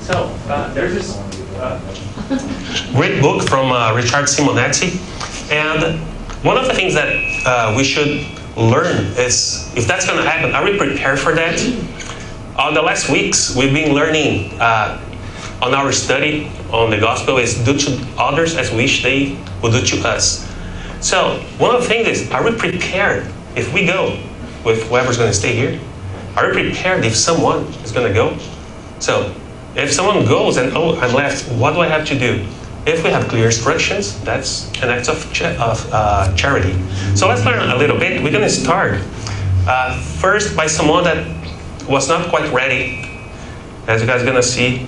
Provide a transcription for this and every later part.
So, there's this great book from Richard Simonetti, and one of the things that we should learn is, if that's going to happen, are we prepared for that? On the last weeks, we've been learning on our study on the gospel is do to others as wish they would do to us. So, one of the things is, are we prepared if we go with whoever's going to stay here? Are we prepared if someone is going to go? So, if someone goes and, oh, I'm left, what do I have to do? If we have clear instructions, that's an act of charity. So let's learn a little bit. We're going to start first by someone that was not quite ready, as you guys are going to see.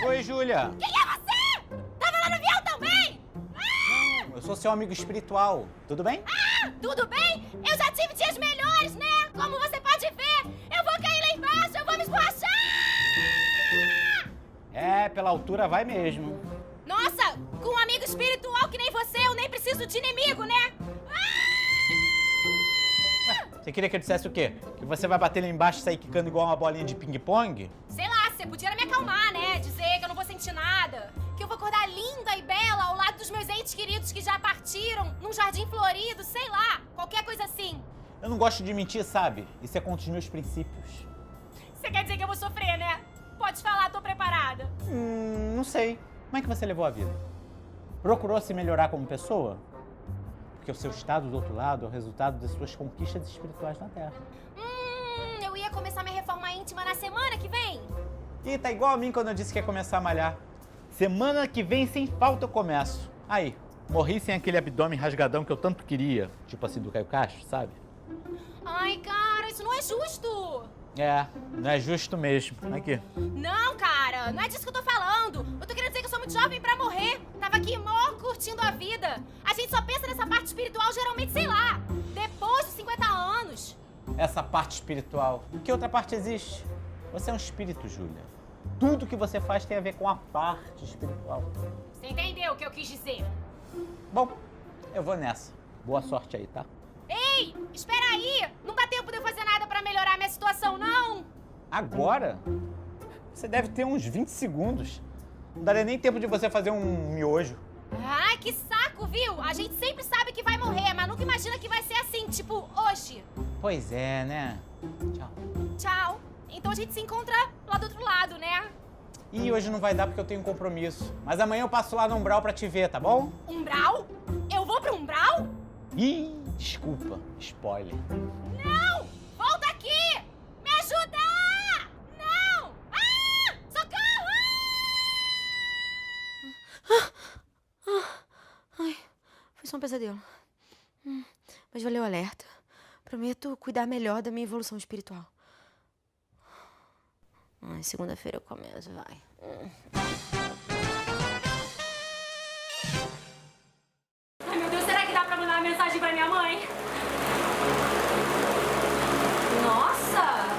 Oi, Júlia. Quem é você? Tava lá no avião também? Eu sou seu amigo espiritual. Tudo bem? Ah, tudo bem? Eu já tive dias melhores, né? Como você pode ver, eu vou cair lá embaixo, eu vou me esborrachar! É, pela altura vai mesmo. Nossa, com um amigo espiritual que nem você, eu nem preciso de inimigo, né? Ué, você queria que eu dissesse o quê? Que você vai bater lá embaixo e sair quicando igual uma bolinha de ping-pong? Sei lá, você podia me acalmar, né? Dizer que eu não vou sentir nada. Que eu vou acordar linda e bela ao lado dos meus entes queridos que já partiram, num jardim florido, sei lá. Qualquer coisa assim. Eu não gosto de mentir, sabe? Isso é contra os meus princípios. Você quer dizer que eu vou sofrer, né? Pode falar, tô preparada. Não sei. Como é que você levou a vida? Procurou se melhorar como pessoa? Porque o seu estado do outro lado é o resultado das suas conquistas espirituais na Terra. Eu ia começar minha reforma íntima na semana que vem. Ih, tá igual a mim quando eu disse que ia começar a malhar. Semana que vem, sem falta, eu começo. Aí, morri sem aquele abdômen rasgadão que eu tanto queria. Tipo assim, do Caio Castro, sabe? Ai, cara, isso não é justo. É, não é justo mesmo. Aqui. Não, cara, não é disso que eu tô falando. Eu tô querendo dizer que eu sou muito jovem pra morrer. Tava aqui mó curtindo a vida. A gente só pensa nessa parte espiritual geralmente, sei lá, depois dos 50 anos. Essa parte espiritual. Que outra parte existe? Você é um espírito, Júlia. Tudo que você faz tem a ver com a parte espiritual. Você entendeu o que eu quis dizer? Bom, eu vou nessa. Boa sorte aí, tá? Ei, espera aí! Não dá tempo de eu fazer nada pra melhorar a minha situação, não! Agora? Você deve ter uns 20 segundos. Não daria nem tempo de você fazer um miojo. Ai, que saco, viu? A gente sempre sabe que vai morrer, mas nunca imagina que vai ser assim, tipo, hoje. Pois é, né? Tchau. Tchau. Então a gente se encontra lá do outro lado, né? Ih, hoje não vai dar porque eu tenho um compromisso. Mas amanhã eu passo lá no umbral pra te ver, tá bom? Umbral? Eu vou pro umbral? Ih, desculpa. Spoiler. Não! Volta aqui! Me ajuda! Não! Ah! Socorro! Ai, foi só um pesadelo. Mas valeu o alerta. Prometo cuidar melhor da minha evolução espiritual. Ai, segunda-feira eu começo, vai. Ai, meu Deus, será que dá pra mandar uma mensagem pra minha mãe? Nossa!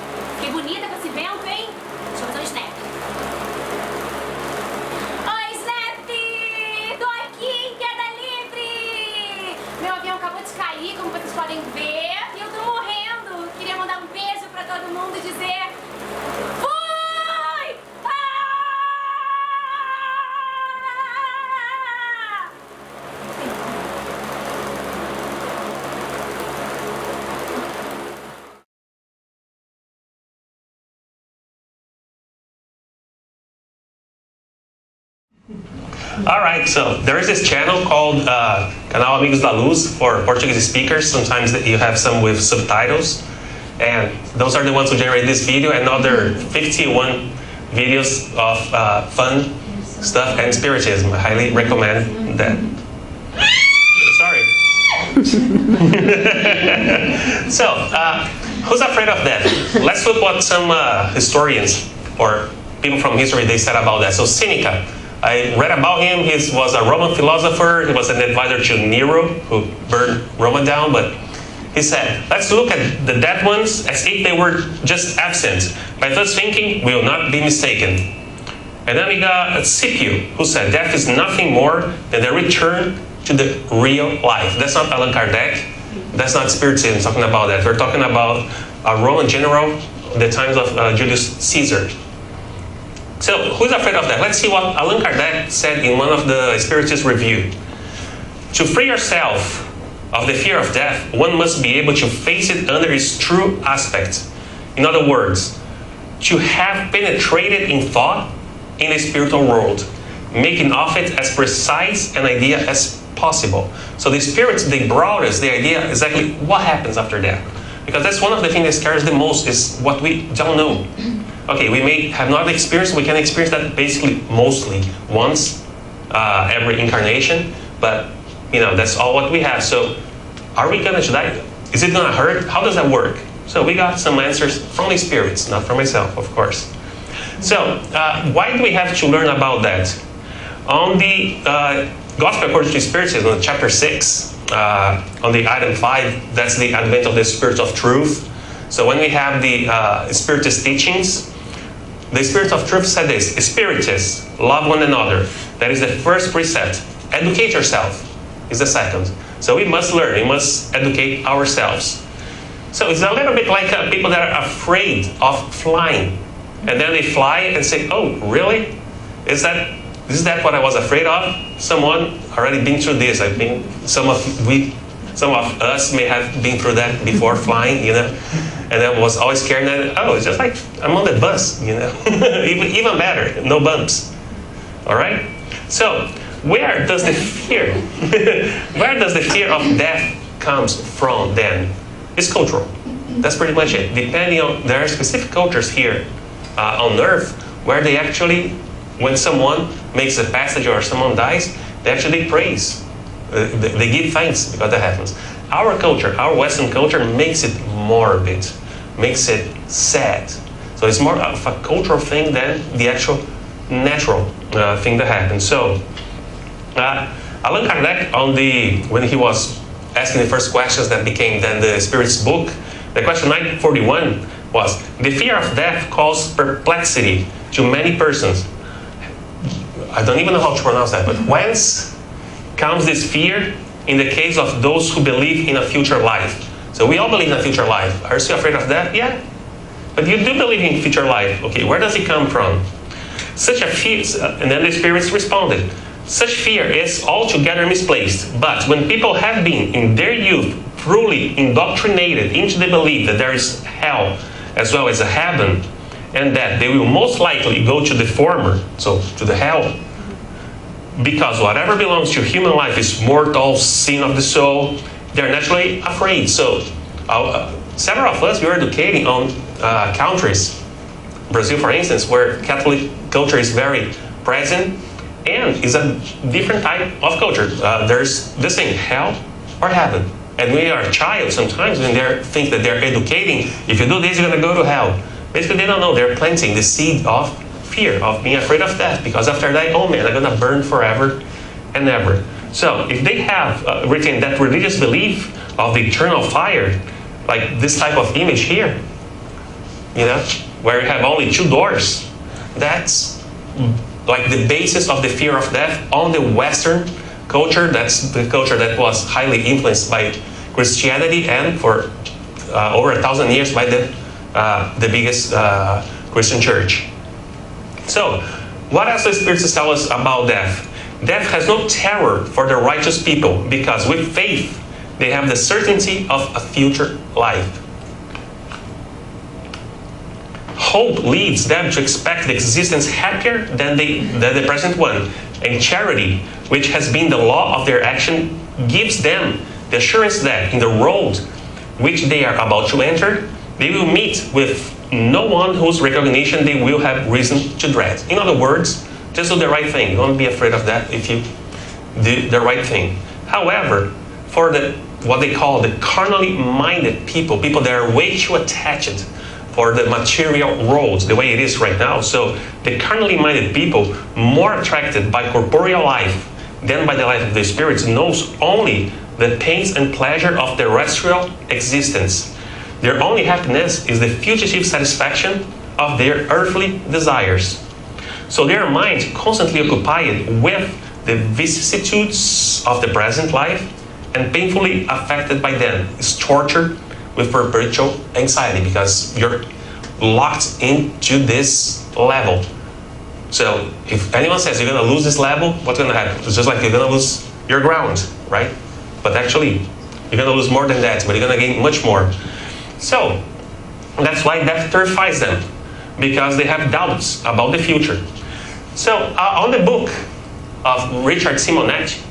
Que bonita com esse vento, hein? Deixa eu fazer um snap. Oi, Snap! Tô aqui em queda livre! Meu avião acabou de cair, como vocês podem ver. E eu tô morrendo. Queria mandar um beijo pra todo mundo e dizer... Fui! All right, so there is this channel called Canal Amigos da Luz for Portuguese speakers. Sometimes you have some with subtitles. And those are the ones who generate this video and other 51 videos of fun stuff and spiritism. I highly recommend that. Sorry. So, who's afraid of death? Let's look what some historians or people from history they said about that. So Seneca, I read about him. He was a Roman philosopher. He was an advisor to Nero, who burned Rome down. But he said, let's look at the dead ones as if they were just absent. By thus thinking, we will not be mistaken. And then we got Scipio, who said death is nothing more than the return to the real life. That's not Allan Kardec. That's not Spiritism talking about that. We're talking about a Roman general, the times of Julius Caesar. So who's afraid of that? Let's see what Allan Kardec said in one of the Spiritist review. To free yourself of the fear of death, one must be able to face it under its true aspect. In other words, to have penetrated in thought in the spiritual world, making of it as precise an idea as possible. So the spirits, they brought us the idea exactly what happens after death. Because that's one of the things that scares the most, is what we don't know. Okay, we may have not experienced, we can experience that basically mostly once every incarnation, but that's all what we have. So are we gonna die? Is it gonna hurt? How does that work? So we got some answers from the spirits, not from myself, of course. So why do we have to learn about that? On the Gospel according to Spiritism, chapter 6, on the item 5, that's the advent of the Spirit of Truth. So when we have the Spiritist teachings, the Spirit of Truth said this: Spiritists, love one another. That is the first precept. Educate yourself is the second. So we must learn, we must educate ourselves. So it's a little bit like people that are afraid of flying. And then they fly and say, oh, really? Is that what I was afraid of? Someone already been through this. I think some of us may have been through that before flying, And I was always scared that, it's just like I'm on the bus, even better, no bumps. All right? So where does the fear of death comes from then? It's cultural. That's pretty much it. Depending on, there are specific cultures here on Earth where they actually, when someone makes a passage or someone dies, they actually praise. They give thanks because that happens. Our culture, our Western culture, makes it morbid, makes it sad. So it's more of a cultural thing than the actual natural thing that happens. So Allan Kardec, when he was asking the first questions that became then the Spirit's book, the question 941 was, the fear of death caused perplexity to many persons. I don't even know how to pronounce that, but whence comes this fear in the case of those who believe in a future life? So we all believe in a future life. Are you still afraid of death? Yeah. But you do believe in future life. Okay, where does it come from? Such a fear, and then the spirits responded, such fear is altogether misplaced. But when people have been in their youth truly indoctrinated into the belief that there is hell as well as a heaven, and that they will most likely go to the former, so to the hell, because whatever belongs to human life is mortal, sin of the soul, they're naturally afraid. So several of us, we are educating on countries, Brazil for instance, where Catholic culture is very present, and is a different type of culture. There's this thing, hell or heaven. And we are a child sometimes when they think that they're educating, if you do this, you're going to go to hell. Basically, they don't know. They're planting the seed of fear, of being afraid of death. Because after that, oh man, I'm going to burn forever and ever. So if they have written that religious belief of the eternal fire, like this type of image here, where you have only 2 doors, that's like the basis of the fear of death on the Western culture. That's the culture that was highly influenced by Christianity, and for over 1,000 years by the biggest Christian church. So, what else the Spiritists tell us about death? Death has no terror for the righteous people, because with faith, they have the certainty of a future life. Hope leads them to expect the existence happier than the present one. And charity, which has been the law of their action, gives them the assurance that in the road which they are about to enter, they will meet with no one whose recognition they will have reason to dread. In other words, just do the right thing. Don't be afraid of that if you do the right thing. However, for what they call the carnally minded people that are way too attached for the material world, the way it is right now. So the carnally minded people, more attracted by corporeal life than by the life of the spirits, knows only the pains and pleasure of terrestrial existence. Their only happiness is the fugitive satisfaction of their earthly desires. So their mind constantly occupied with the vicissitudes of the present life and painfully affected by them, is tortured with perpetual anxiety because you're locked into this level. So if anyone says you're going to lose this level, what's going to happen? It's just like you're going to lose your ground, right? But actually, you're going to lose more than that, but you're going to gain much more. So that's why death terrifies them, because they have doubts about the future. So on the book of Richard Simonetti,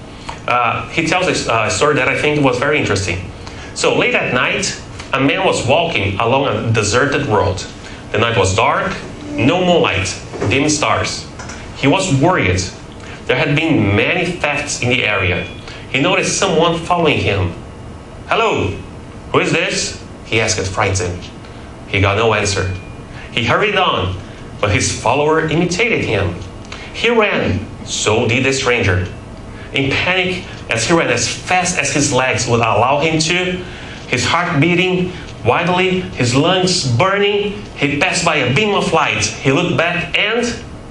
he tells a story that I think was very interesting. So late at night, a man was walking along a deserted road. The night was dark, no moonlight, dim stars. He was worried. There had been many thefts in the area. He noticed someone following him. "Hello, who is this?" he asked, frightened. He got no answer. He hurried on, but his follower imitated him. He ran, so did the stranger. In panic, as he ran as fast as his legs would allow him to, his heart beating wildly, his lungs burning, he passed by a beam of light. He looked back and,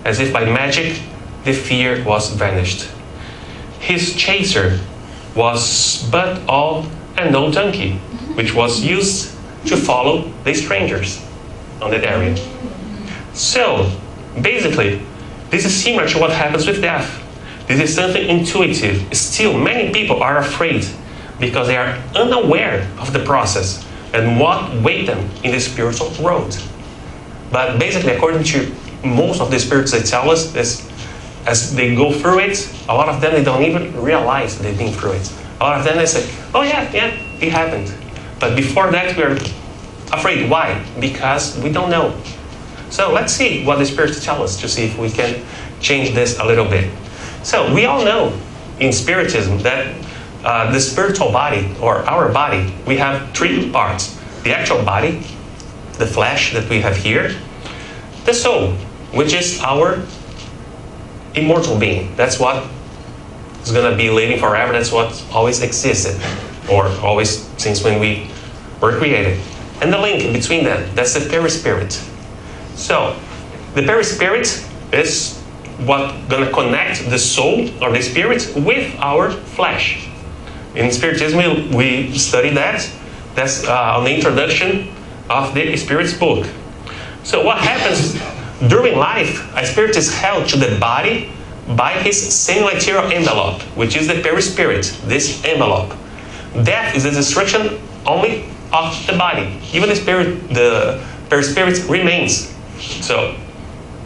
as if by magic, the fear was vanished. His chaser was but an old donkey, which was used to follow the strangers on that area. So, basically, this is similar to what happens with death. This is something intuitive. Still, many people are afraid because they are unaware of the process and what waits them in the spiritual road. But basically, according to most of the spirits, they tell us this, as they go through it, a lot of them, they don't even realize they've been through it. A lot of them, they say, "Oh yeah, it happened." But before that, we're afraid. Why? Because we don't know. So let's see what the spirits tell us to see if we can change this a little bit. So we all know in Spiritism that the spiritual body, or our body, we have three parts. The actual body, the flesh that we have here, the soul, which is our immortal being. That's what is going to be living forever. That's what always existed, or always since when we were created. And the link between them, that's the perispirit. So the perispirit is what going to connect the soul or the spirit with our flesh. In Spiritism, we study that. That's on the introduction of the Spirit's book. So what happens during life, a spirit is held to the body by his semi-material envelope, which is the perispirit, this envelope. Death is the destruction only of the body. Even the perispirit remains. So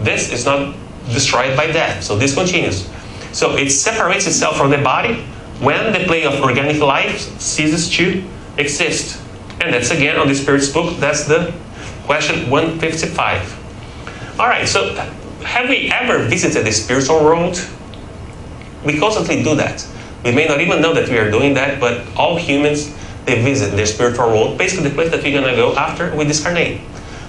this is not destroyed by death. So this continues. So it separates itself from the body when the plane of organic life ceases to exist. And that's again on the Spirit's book. That's the question 155. All right, so have we ever visited the spiritual world? We constantly do that. We may not even know that we are doing that, but all humans, they visit their spiritual world, basically the place that we're going to go after we discarnate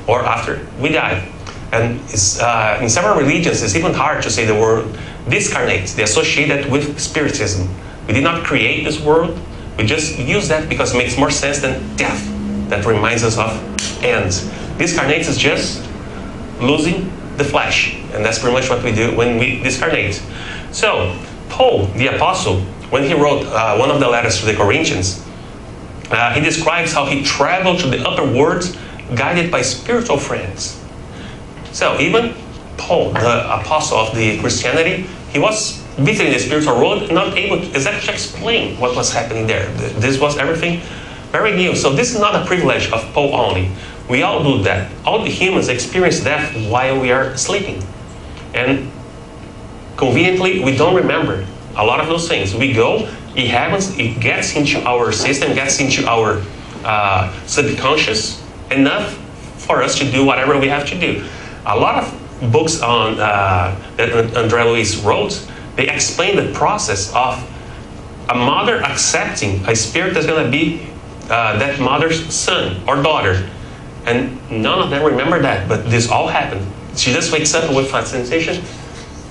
or after we die. And it's, in several religions, it's even hard to say the word discarnate. They associate that with Spiritism. We did not create this world. We just use that because it makes more sense than death. That reminds us of ends. Discarnate is just losing the flesh. And that's pretty much what we do when we discarnate. So, Paul, the apostle, when he wrote one of the letters to the Corinthians, he describes how he traveled to the upper world guided by spiritual friends. So even Paul, the apostle of the Christianity, he was visiting the spiritual world and not able to exactly explain what was happening there. This was everything very new. So this is not a privilege of Paul only. We all do that. All the humans experience death while we are sleeping. And conveniently, we don't remember a lot of those things. We go, it happens, it gets into our system, gets into our subconscious enough for us to do whatever we have to do. A lot of books on that Andre Luiz wrote, they explain the process of a mother accepting a spirit that's going to be that mother's son or daughter. And none of them remember that, but this all happened. She just wakes up with a sensation,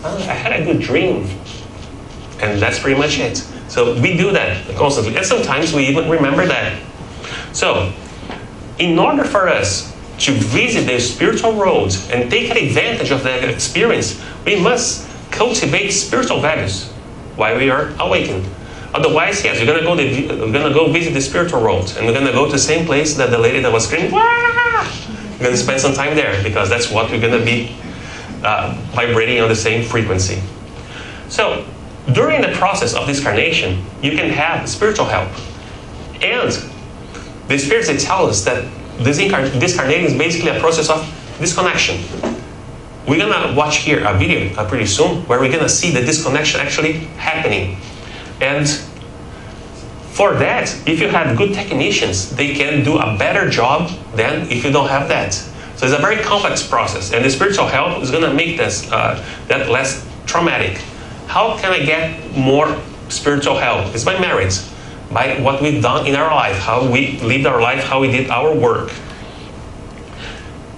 I had a good dream. And that's pretty much it. So we do that constantly. And sometimes we even remember that. So, in order for us to visit the spiritual road and take advantage of that experience, we must cultivate spiritual values while we are awakened. Otherwise, yes, we're gonna go visit the spiritual road, and we're gonna go to the same place that the lady that was screaming, "Wah!" We're gonna spend some time there because that's what we're gonna be vibrating on the same frequency. So, during the process of discarnation, you can have spiritual help, and the spirits, they tell us that discarnating is basically a process of disconnection. We're gonna watch here a video pretty soon where we're gonna see the disconnection actually happening. And for that, if you have good technicians, they can do a better job than if you don't have that. So it's a very complex process, and the spiritual help is gonna make this that less traumatic. How can I get more spiritual help? It's by merit, by what we've done in our life, how we lived our life, how we did our work.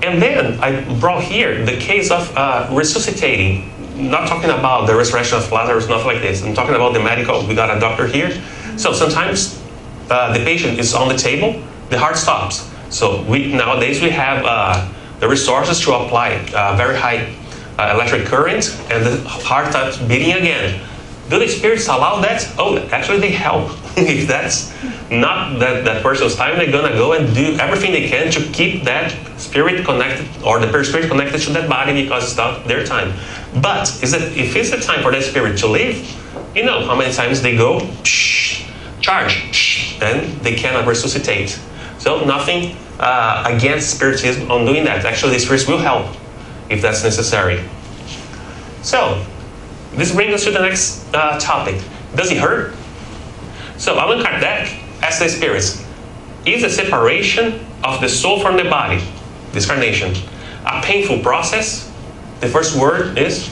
And then I brought here the case of resuscitating. Not talking about the resurrection of Lazarus, nothing like this. I'm talking about the medical. We got a doctor here. So sometimes the patient is on the table, the heart stops. So nowadays we have the resources to apply very high electric current, and the heart starts beating again. Do the spirits allow that? Oh, actually they help. If that's not that person's time, they're gonna go and do everything they can to keep that spirit connected, or the spirit connected to that body, because it's not their time. But if it's the time for that spirit to leave, you know how many times they go, charge, and they cannot resuscitate. So nothing against spiritism on doing that. Actually, the spirits will help if that's necessary. So, this brings us to the next topic. Does it hurt? So, Allan Kardec asked the spirits, is the separation of the soul from the body, discarnation, a painful process? The first word is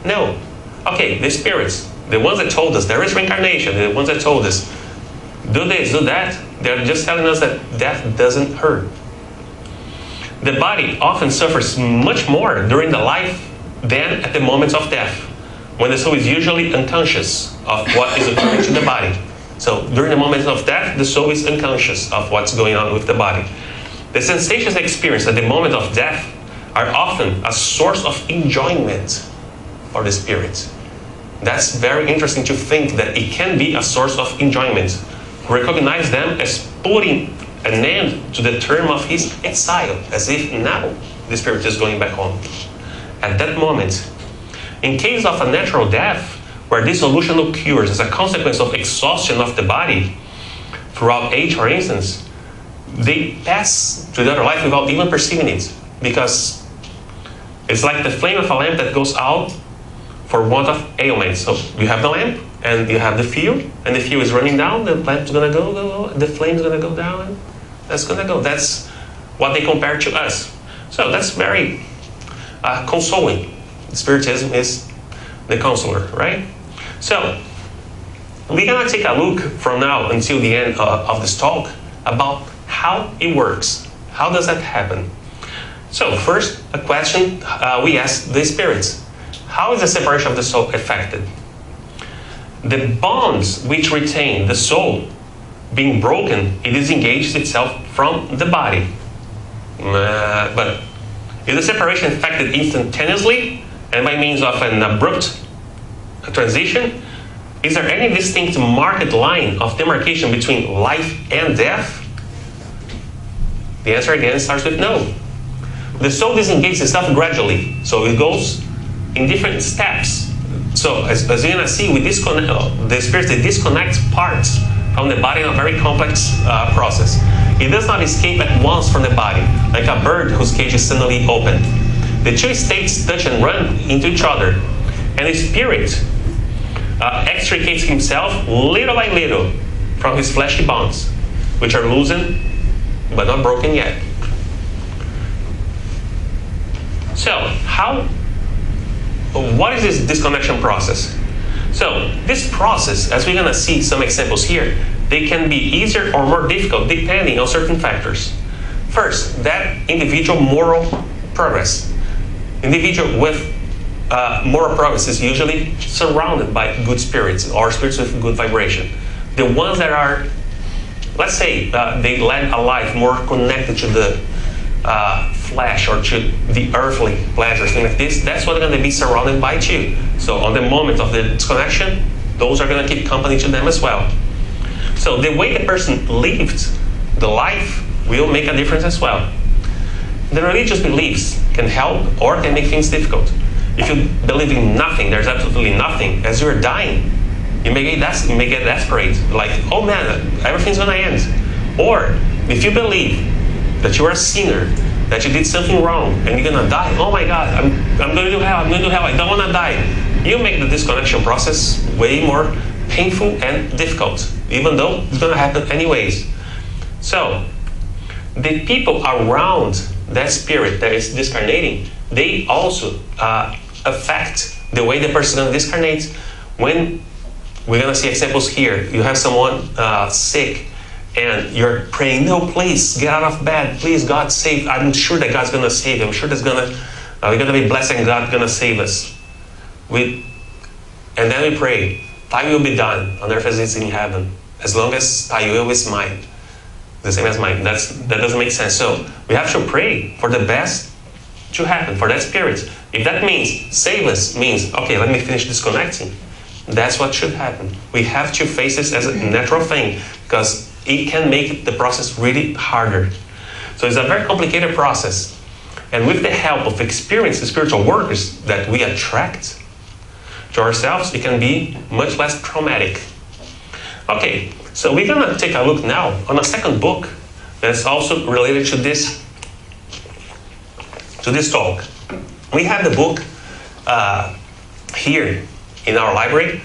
no. Okay, the spirits, the ones that told us there is reincarnation, the ones that told us do this, do that, they're just telling us that death doesn't hurt. The body often suffers much more during the life than at the moments of death, when the soul is usually unconscious of what is occurring to the body. So during the moments of death, the soul is unconscious of what's going on with the body. The sensations experienced at the moment of death are often a source of enjoyment for the spirit. That's very interesting to think that it can be a source of enjoyment. Recognize them as putting an end to the term of his exile, as if now the spirit is going back home. At that moment, in case of a natural death, where dissolution occurs as a consequence of exhaustion of the body throughout age, for instance, they pass to the other life without even perceiving it, because it's like the flame of a lamp that goes out for want of ailment. So you have the lamp, and you have the fuel, and the fuel is running down, the lamp's gonna go, the flame's gonna go down, and that's gonna go. That's what they compare to us. So that's very consoling. Spiritism is the consoler, right? So we're gonna take a look from now until the end of this talk about how it works. How does that happen? So first, a question we ask the spirits. How is the separation of the soul affected? The bonds which retain the soul being broken, it disengages itself from the body. But is the separation affected instantaneously and by means of an abrupt transition? Is there any distinct marked line of demarcation between life and death? The answer again starts with no. The soul disengages itself gradually, so it goes in different steps. So as you're gonna see, we disconnect the spirits. They disconnect parts from the body in a very complex process. It does not escape at once from the body, like a bird whose cage is suddenly opened. The two states touch and run into each other, and the spirit extricates himself little by little from his fleshy bonds, which are loosened but not broken yet. So, what is this disconnection process? So, this process, as we're going to see some examples here, they can be easier or more difficult depending on certain factors. First, that individual moral progress. Individual with moral progress is usually surrounded by good spirits or spirits with good vibration. The ones that are, let's say, they led a life more connected to flesh or to the earthly pleasures, things like this, that's what they're going to be surrounded by too. So on the moment of the disconnection, those are going to keep company to them as well. So the way the person lived the life will make a difference as well. The religious beliefs can help or can make things difficult. If you believe in nothing, there's absolutely nothing, as you're dying, you may get desperate, like, oh man, everything's going to end. Or if you believe that you're a sinner, that you did something wrong, and you're going to die, oh my God, I'm going to do hell, I don't want to die. You make the disconnection process way more painful and difficult, even though it's going to happen anyways. So, the people around that spirit that is discarnating, they also affect the way the person is going to discarnate. When we're going to see examples here, you have someone sick, and you're praying, no, please, get out of bed, please, God save. I'm sure that God's going to save you. I'm sure we're going to be blessed and God's going to save us. And then we pray, thy will be done on earth as it is in heaven, as long as thy will is mine. The same as mine. That doesn't make sense. So we have to pray for the best to happen, for that spirit. If that means save us, means, okay, let me finish disconnecting, that's what should happen. We have to face this as a natural thing, because it can make the process really harder. So it's a very complicated process. And with the help of experienced spiritual workers that we attract to ourselves, it can be much less traumatic. Okay, so we're going to take a look now on a second book that's also related to this talk. We have the book here in our library.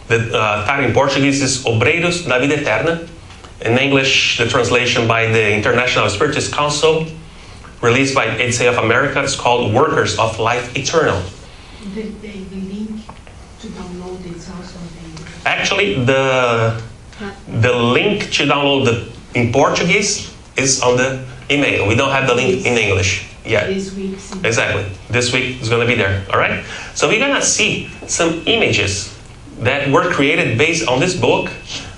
The title in Portuguese is Obreiros da Vida Eterna. In English, the translation by the International Spiritist Council, released by ADSA of America, is called Workers of Life Eternal. The link to download is also available. Actually, the link to download in Portuguese is on the email. We don't have the link in English yet. This week. Exactly. This week is going to be there. All right? So we're going to see some images that were created based on this book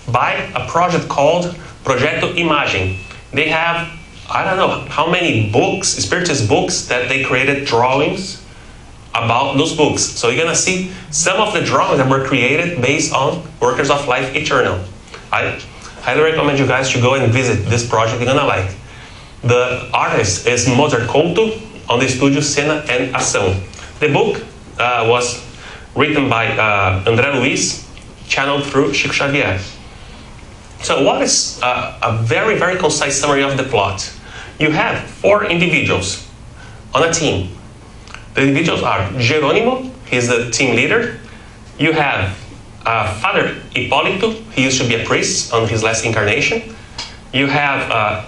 by a project called Projeto Imagem. They have, I don't know how many books, Spiritist books, that they created drawings about those books. So you're going to see some of the drawings that were created based on Workers of Life Eternal. I highly recommend you guys to go and visit this project. You're going to like. The artist is Mozart Couto on the studio Cena and Ação. The book was written by Andre Luiz, channeled through Chico Xavier. So what is a very, very concise summary of the plot? You have 4 individuals on a team. The individuals are Jerônimo, he's the team leader. You have Father Hipólito, he used to be a priest on his last incarnation. You have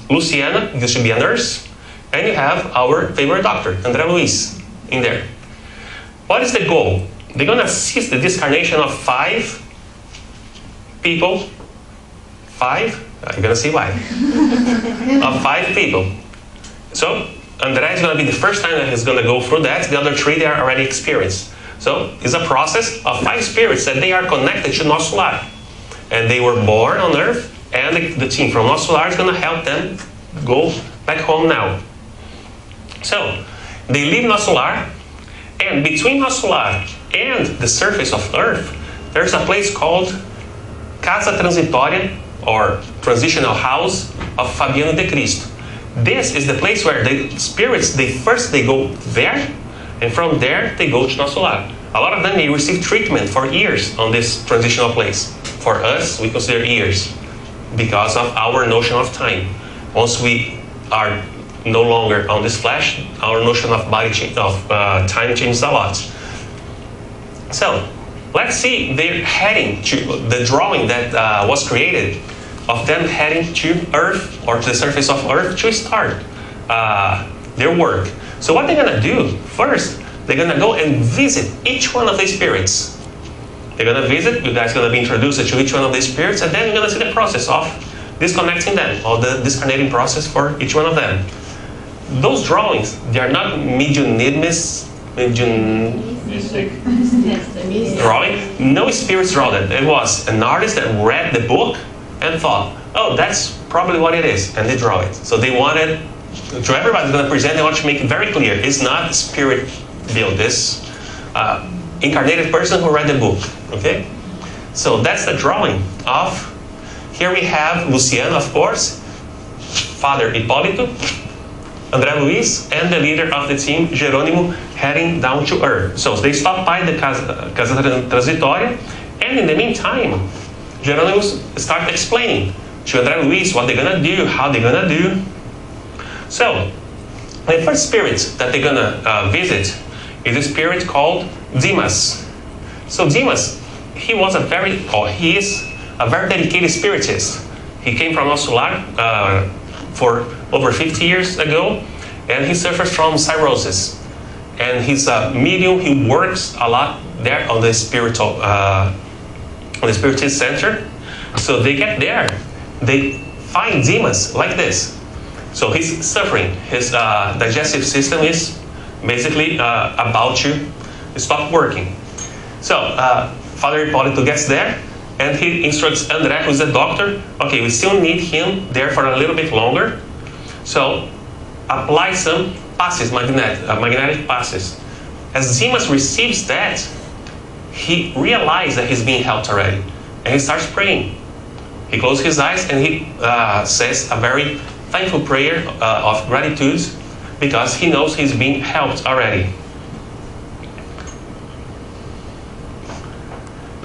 Luciana, he used to be a nurse. And you have our favorite doctor, Andre Luiz, in there. What is the goal? They're going to assist the discarnation of 5 people. 5? You're going to see why. Of 5 people. So, Andre is going to be the first time that he's going to go through that. The other 3, they are already experienced. So, it's a process of 5 spirits that they are connected to Nosso Lar. And they were born on Earth, and the team from Nosso Lar is going to help them go back home now. So, they leave Nosso Lar, and between Nosso Lar and the surface of Earth, there's a place called Casa Transitória, or Transitional House of Fabiano de Cristo. This is the place where the spirits, they go there, and from there they go to Nosso Lar. A lot of them, they receive treatment for years on this transitional place. For us, we consider years because of our notion of time. Once we are no longer on this flesh, our notion of time changes a lot. So, let's see, they're heading to the drawing that was created of them heading to Earth, or to the surface of Earth, to start their work. So what they're going to do, first, they're going to go and visit each one of these spirits. They're going to visit, you guys are going to be introduced to each one of these spirits, and then you're going to see the process of disconnecting them, or the discarnating process for each one of them. Those drawings, they are not mediumistic drawing. No spirits draw that. It was an artist that read the book and thought, oh, that's probably what it is, and they draw it. So they wanted to everybody going to present, I want to make it very clear. It's not spirit built. This incarnated person who read the book. Okay? So that's the drawing of, here we have Luciano, of course, Father Hipólito, Andre Luiz, and the leader of the team, Jerônimo, heading down to Earth. So they stop by the Casa Transitória, and in the meantime, Jerônimo start explaining to Andre Luiz what they're going to do, how they're going to do. So, the first spirit that they're going to visit is a spirit called Dimas. So Dimas, he is a very dedicated spiritist. He came from Nosso Lar for over 50 years ago, and he suffers from cirrhosis. And he's a medium. He works a lot there on the spiritual, on the Spiritist center. So they get there, they find Dimas like this. So he's suffering. His digestive system is basically about to stop working. So Father Hipólito gets there, and he instructs André, who's a doctor, okay, we still need him there for a little bit longer. So apply some passes, magnetic passes. As Dimas receives that, he realizes that he's being helped already. And he starts praying. He closes his eyes and he says a very thankful prayer of gratitude, because he knows he's being helped already.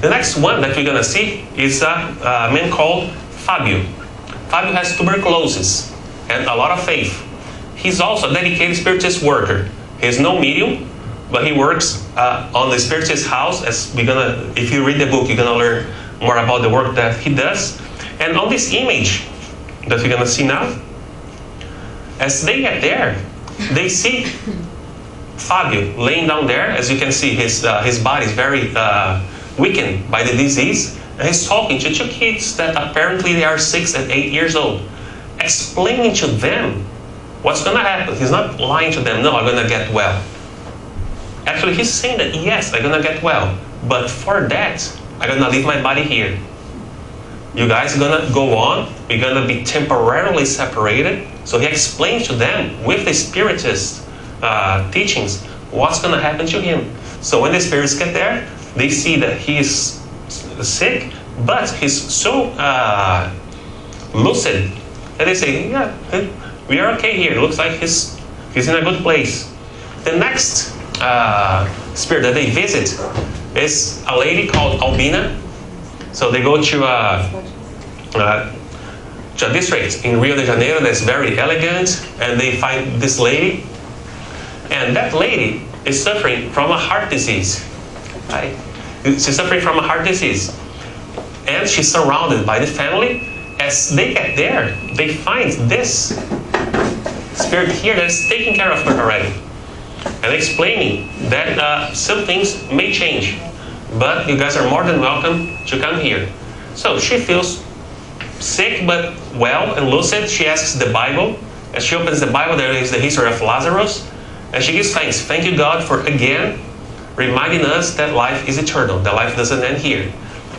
The next one that we're going to see is a man called Fabio. Fabio has tuberculosis and a lot of faith. He's also a dedicated spiritist worker. He's no medium, but he works on the spiritist house. If you read the book, you're going to learn more about the work that he does. And on this image that we're going to see now, as they get there, they see Fabio laying down there. As you can see, his body is very weakened by the disease. And he's talking to two kids that apparently they are 6 and 8 years old, explaining to them what's going to happen. He's not lying to them, no, I'm going to get well. Actually, he's saying that, yes, I'm going to get well. But for that, I'm going to leave my body here. You guys are going to go on. We're going to be temporarily separated. So he explains to them with the Spiritist teachings what's going to happen to him. So when the spirits get there, they see that he is sick, but he's so lucid that they say, yeah, we are okay here. It looks like he's in a good place. The next spirit that they visit is a lady called Albina. So they go to a district in Rio de Janeiro that's very elegant, and they find this lady. And that lady is suffering from a heart disease. Right? She's suffering from a heart disease. And she's surrounded by the family. As they get there, they find this spirit here that's taking care of her already. And explaining that some things may change, but you guys are more than welcome to come here. So she feels sick but well and lucid. She asks the Bible. As she opens the Bible, there is the history of Lazarus. And she gives thanks. Thank you, God, for again reminding us that life is eternal. That life doesn't end here.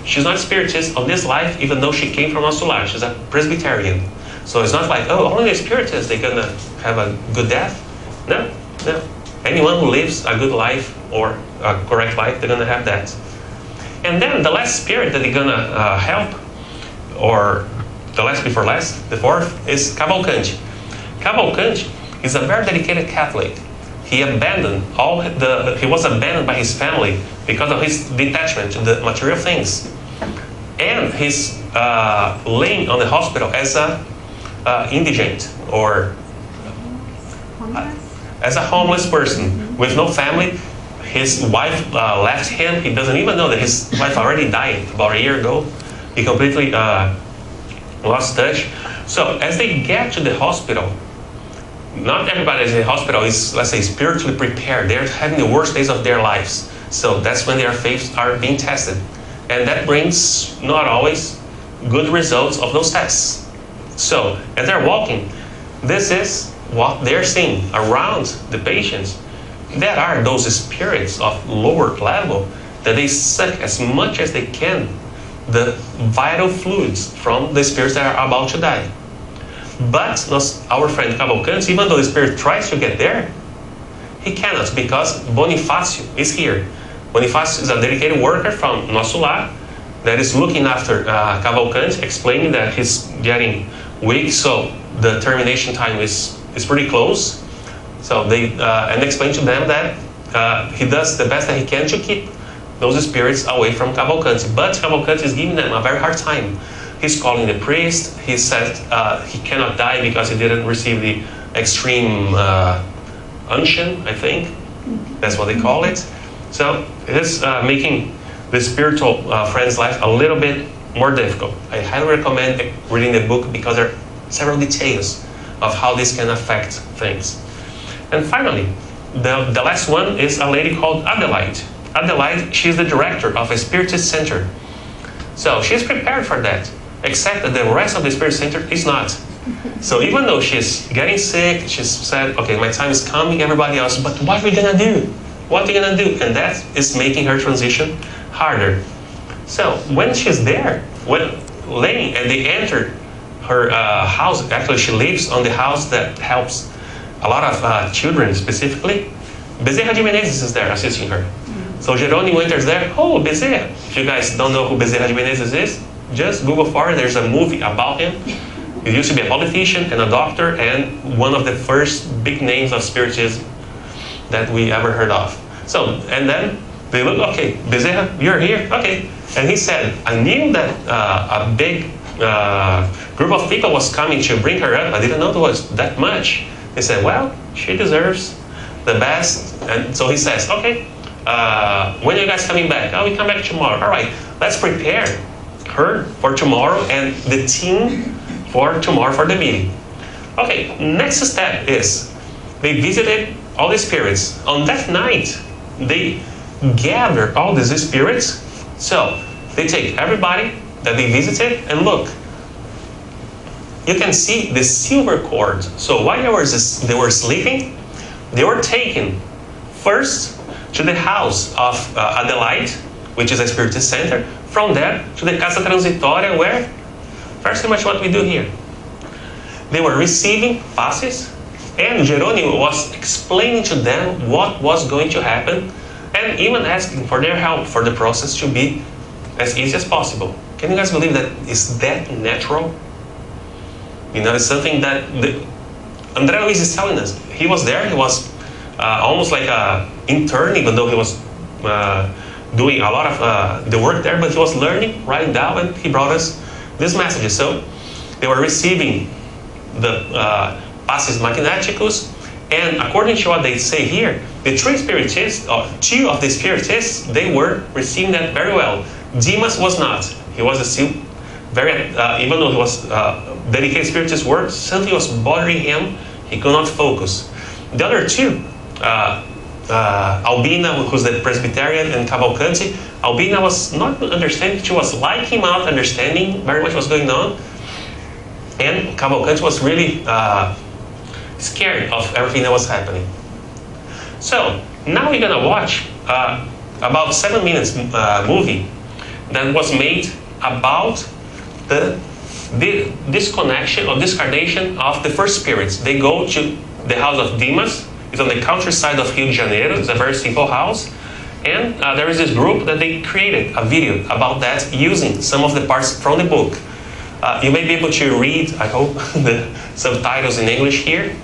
She's not spiritist on this life, even though she came from Nosso Lar. She's a Presbyterian. So it's not like, oh, only the spiritists, they're going to have a good death. No, no. Anyone who lives a good life or a correct life, they're going to have that. And then the last spirit that they're going to help, or the last before last, the fourth, is Cavalcante. Cavalcante is a very dedicated Catholic. He was abandoned by his family because of his detachment to the material things. And he's laying on the hospital as a indigent, or as a homeless person with no family. His wife left him. He doesn't even know that his wife already died about a year ago. He completely lost touch. So as they get to the hospital, not everybody in the hospital is, let's say, spiritually prepared. They're having the worst days of their lives. So that's when their faiths are being tested. And that brings not always good results of those tests. So as they're walking, this is what they're seeing around the patients. There are those spirits of lower level that they suck as much as they can the vital fluids from the spirits that are about to die. But our friend Cavalcante, even though the spirit tries to get there, he cannot, because Bonifácio is here. Bonifácio is a dedicated worker from Nosso Lar that is looking after Cavalcante, explaining that he's getting weak, so the termination time is pretty close. So they and explain to them that he does the best that he can to keep those spirits away from Cavalcante. But Cavalcante is giving them a very hard time. He's calling the priest. He said he cannot die because he didn't receive the extreme unction, I think. That's what they call it. So it is making the spiritual friend's life a little bit more difficult. I highly recommend reading the book because there are several details of how this can affect things. And finally, the last one is a lady called Adelaide. Adelaide, she's the director of a Spiritist center. So she's prepared for that, except that the rest of the Spirit center is not. So even though she's getting sick, she's said, okay, my time is coming, everybody else, but what are we gonna do? What are we gonna do? And that is making her transition harder. So when she's there, when laying and they enter her house, actually she lives on the house that helps a lot of children specifically. Bezerra de Menezes is there assisting her. So Jerônimo enters there. Oh, Bezerra. If you guys don't know who Bezerra de Menezes is, just Google for it. There's a movie about him. He used to be a politician and a doctor and one of the first big names of Spiritism that we ever heard of. So, and then they look, okay, Bezerra, you're here? Okay. And he said, I knew that a big group of people was coming to bring her up. I didn't know there was that much. He said, well, she deserves the best. And so he says, okay, when are you guys coming back? Oh, we come back tomorrow. All right, let's prepare her for tomorrow and the team for tomorrow for the meeting. Okay, next step is they visited all the spirits. On that night, they gather all these spirits. So they take everybody that they visited and look. You can see the silver cord. So while they were sleeping, they were taken first to the house of Adelaide, which is a Spiritist center. From there to the Casa Transitória, where very much what we do here. They were receiving passes, and Jerônimo was explaining to them what was going to happen, and even asking for their help for the process to be as easy as possible. Can you guys believe that is that natural? You know, it's something that Andre Luiz is telling us. He was there. He was almost like an intern, even though he was doing a lot of the work there, but he was learning, writing down, and he brought us this message. So they were receiving the passes magnéticos, and according to what they say here, the three spiritists, or two of the spiritists, they were receiving that very well. Dimas was not. He was still very, even though he was dedicated spiritist work, something was bothering him. He could not focus. The other two, Albina, who's the Presbyterian, and Cavalcante. Albina was not understanding. She was like him out, understanding very much what's going on. And Cavalcante was really scared of everything that was happening. So now we're gonna watch about 7 minutes movie that was made about the disconnection or discarnation of the first spirits. They go to the house of Dimas. It's on the countryside of Rio de Janeiro. It's a very simple house. And there is this group that they created a video about that using some of the parts from the book. You may be able to read, I hope, the subtitles in English here.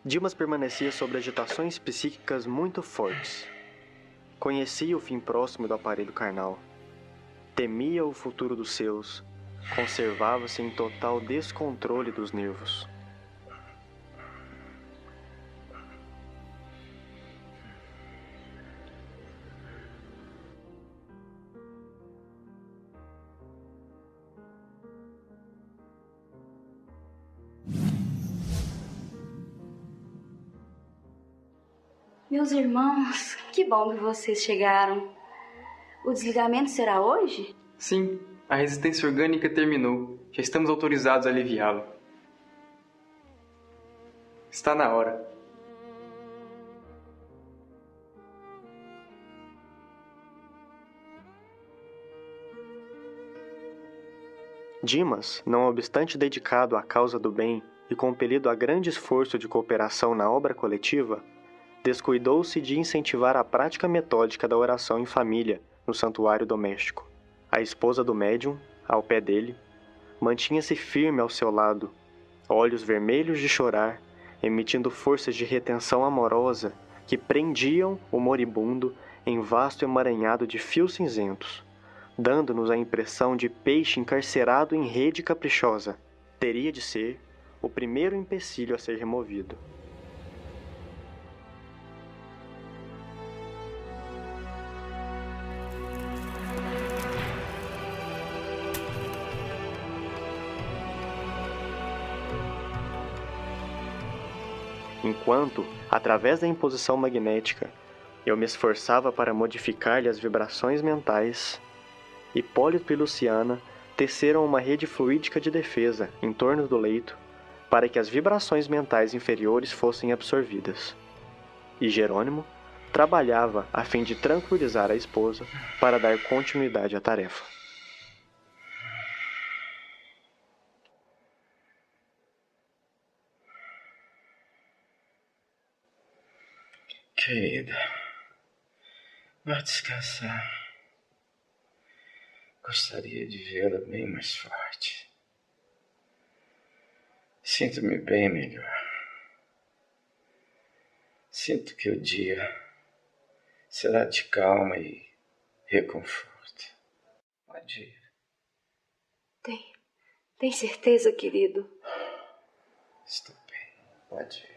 Dimas permanecia sobre agitações psíquicas muito fortes. Conhecia o fim próximo do aparelho carnal. Temia o futuro dos seus. Conservava-se em total descontrole dos nervos. Meus irmãos, que bom que vocês chegaram. O desligamento será hoje? Sim, a resistência orgânica terminou. Já estamos autorizados a aliviá-lo. Está na hora. Dimas, não obstante dedicado à causa do bem e compelido a grande esforço de cooperação na obra coletiva, descuidou-se de incentivar a prática metódica da oração em família no santuário doméstico. A esposa do médium, ao pé dele, mantinha-se firme ao seu lado, olhos vermelhos de chorar, emitindo forças de retenção amorosa que prendiam o moribundo em vasto emaranhado de fios cinzentos, dando-nos a impressão de peixe encarcerado em rede caprichosa. Teria de ser o primeiro empecilho a ser removido. Enquanto, através da imposição magnética, eu me esforçava para modificar-lhe as vibrações mentais, Hipólito e Luciana teceram uma rede fluídica de defesa em torno do leito para que as vibrações mentais inferiores fossem absorvidas. E Jerônimo trabalhava a fim de tranquilizar a esposa para dar continuidade à tarefa. Querida, vá descansar. Gostaria de vê-la bem mais forte. Sinto-me bem melhor. Sinto que o dia será de calma e reconforto. Pode ir. Tem certeza, querido? Estou bem. Pode ir.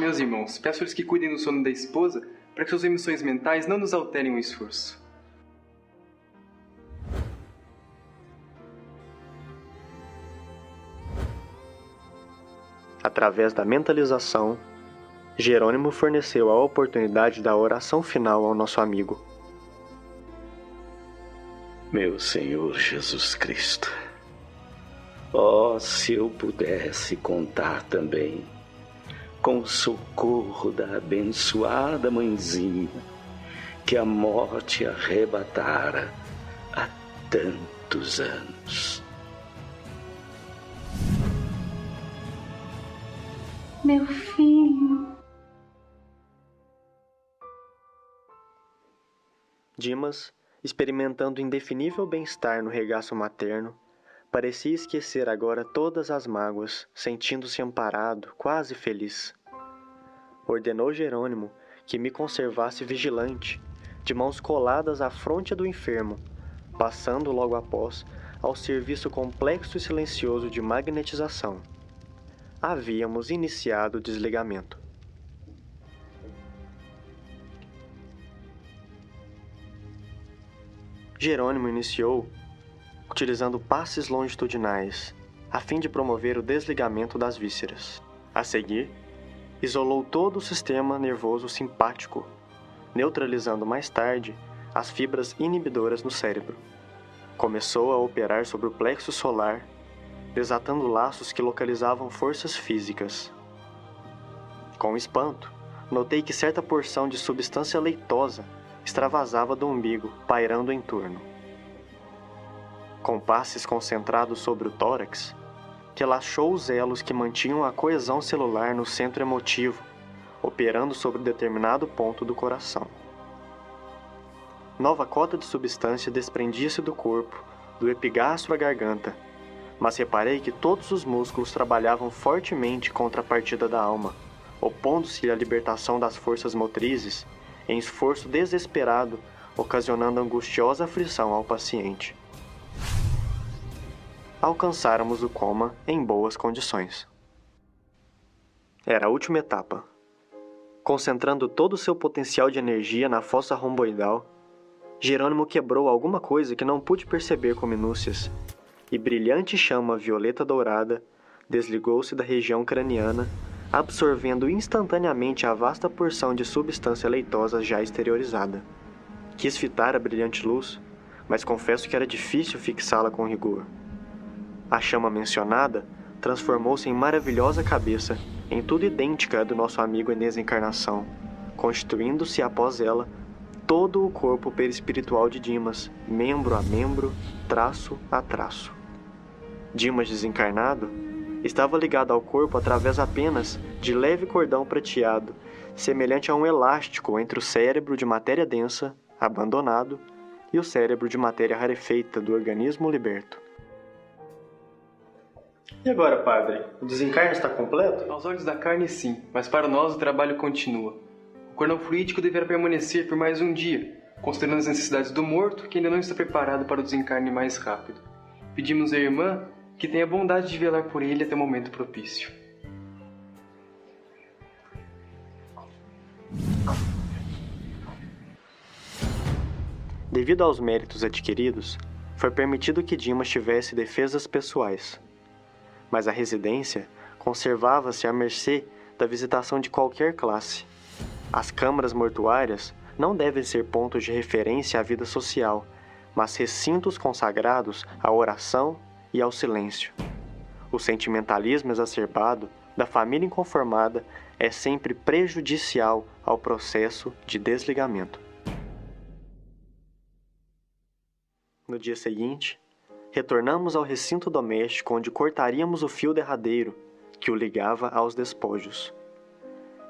Meus irmãos, peço-lhes que cuidem do sono da esposa para que suas emissões mentais não nos alterem o esforço. Através da mentalização, Jerônimo forneceu a oportunidade da oração final ao nosso amigo. Meu Senhor Jesus Cristo, oh, se eu pudesse contar também com o socorro da abençoada mãezinha que a morte arrebatara há tantos anos. Meu filho. Dimas, experimentando indefinível bem-estar no regaço materno, parecia esquecer agora todas as mágoas, sentindo-se amparado, quase feliz. Ordenou Jerônimo que me conservasse vigilante, de mãos coladas à fronte do enfermo, passando logo após ao serviço complexo e silencioso de magnetização. Havíamos iniciado o desligamento. Jerônimo iniciou utilizando passes longitudinais, a fim de promover o desligamento das vísceras. A seguir, isolou todo o sistema nervoso simpático, neutralizando mais tarde as fibras inibidoras no cérebro. Começou a operar sobre o plexo solar, desatando laços que localizavam forças físicas. Com espanto, notei que certa porção de substância leitosa extravasava do umbigo, pairando em torno. Com passes concentrados sobre o tórax, relaxou os elos que mantinham a coesão celular no centro emotivo, operando sobre determinado ponto do coração. Nova cota de substância desprendia-se do corpo, do epigastro à garganta, mas reparei que todos os músculos trabalhavam fortemente contra a partida da alma, opondo-se à libertação das forças motrizes, em esforço desesperado, ocasionando angustiosa aflição ao paciente. Alcançáramos o coma em boas condições. Era a última etapa. Concentrando todo o seu potencial de energia na fossa romboidal, Jerônimo quebrou alguma coisa que não pude perceber com minúcias, e brilhante chama violeta dourada desligou-se da região craniana absorvendo instantaneamente a vasta porção de substância leitosa já exteriorizada. Quis fitar a brilhante luz, mas confesso que era difícil fixá-la com rigor. A chama mencionada transformou-se em maravilhosa cabeça, em tudo idêntica à do nosso amigo em desencarnação, constituindo-se após ela todo o corpo perispiritual de Dimas, membro a membro, traço a traço. Dimas desencarnado estava ligado ao corpo através apenas de leve cordão prateado, semelhante a um elástico entre o cérebro de matéria densa, abandonado, e o cérebro de matéria rarefeita do organismo liberto. E agora, padre? O desencarne está completo? Aos olhos da carne, sim, mas para nós o trabalho continua. O cordão fluídico deverá permanecer por mais um dia, considerando as necessidades do morto, que ainda não está preparado para o desencarne mais rápido. Pedimos à irmã que tenha a bondade de velar por ele até o momento propício. Devido aos méritos adquiridos, foi permitido que Dimas tivesse defesas pessoais. Mas a residência conservava-se à mercê da visitação de qualquer classe. As câmaras mortuárias não devem ser pontos de referência à vida social, mas recintos consagrados à oração e ao silêncio. O sentimentalismo exacerbado da família inconformada é sempre prejudicial ao processo de desligamento. No dia seguinte, retornamos ao recinto doméstico onde cortaríamos o fio derradeiro que o ligava aos despojos.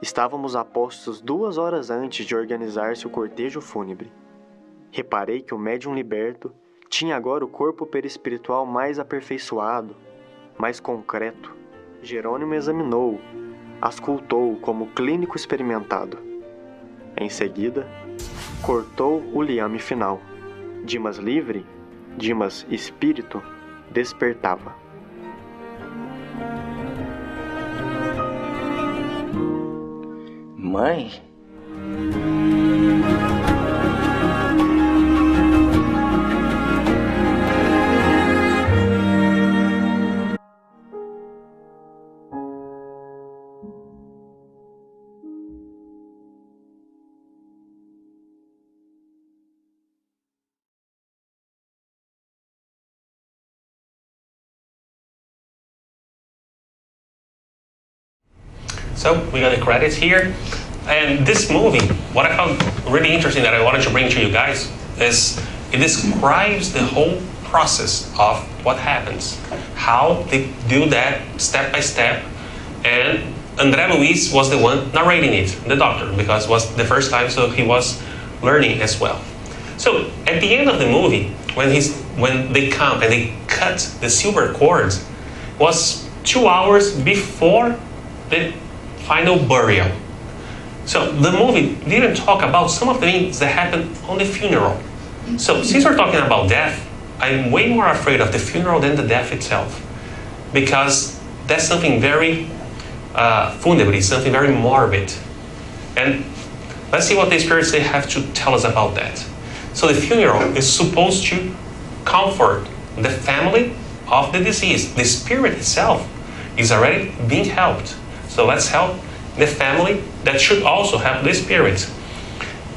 Estávamos a postos 2 horas antes de organizar-se o cortejo fúnebre. Reparei que o médium liberto tinha agora o corpo perispiritual mais aperfeiçoado, mais concreto. Jerônimo examinou-o, auscultou-o como clínico experimentado. Em seguida, cortou o liame final. Dimas livre, Dimas espírito, despertava. Mãe? So we got the credits here. And this movie, what I found really interesting that I wanted to bring to you guys is it describes the whole process of what happens, how they do that step by step. And Andre Luiz was the one narrating it, the doctor, because it was the first time, so he was learning as well. So at the end of the movie, when they come and they cut the silver cord, was 2 hours before the final burial. So the movie didn't talk about some of the things that happened on the funeral. So since we're talking about death, I'm way more afraid of the funeral than the death itself, because that's something very fúnebre, something very morbid. And let's see what the spirits they have to tell us about that. So the funeral is supposed to comfort the family of the deceased. The spirit itself is already being helped. So let's help the family that should also help the spirit.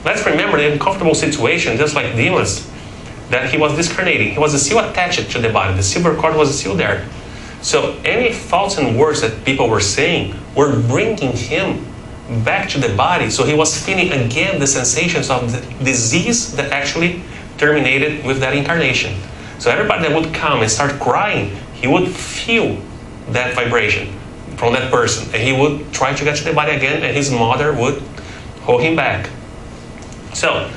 Let's remember the uncomfortable situation, just like Dimas, that he was discarnating. He was still attached to the body. The silver cord was still there. So any thoughts and words that people were saying were bringing him back to the body. So he was feeling again the sensations of the disease that actually terminated with that incarnation. So everybody that would come and start crying, he would feel that vibration from that person, and he would try to get to the body again, and his mother would hold him back. So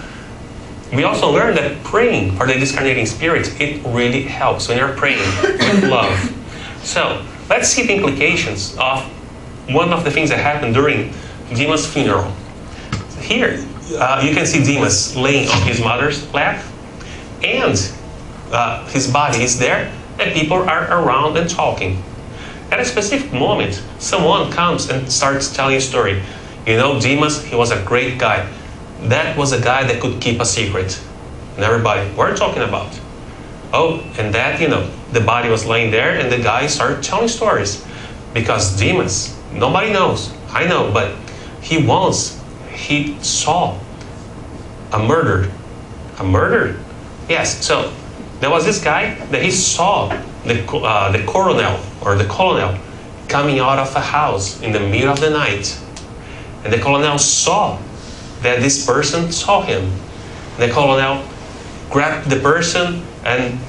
we also learned that praying for the discarnating spirits, it really helps when you're praying with love. So let's see the implications of one of the things that happened during Dimas' funeral. Here you can see Dimas laying on his mother's lap, and his body is there, and people are around and talking. At a specific moment, someone comes and starts telling a story. You know, Dimas, he was a great guy. That was a guy that could keep a secret. And everybody, what are you talking about? Oh, and that, the body was laying there, and the guy started telling stories. Because Dimas, Nobody knows. I know, but he saw a murder. A murder? Yes. So there was this guy that he saw the colonel coming out of a house in the middle of the night. And the colonel saw that this person saw him. The colonel grabbed the person and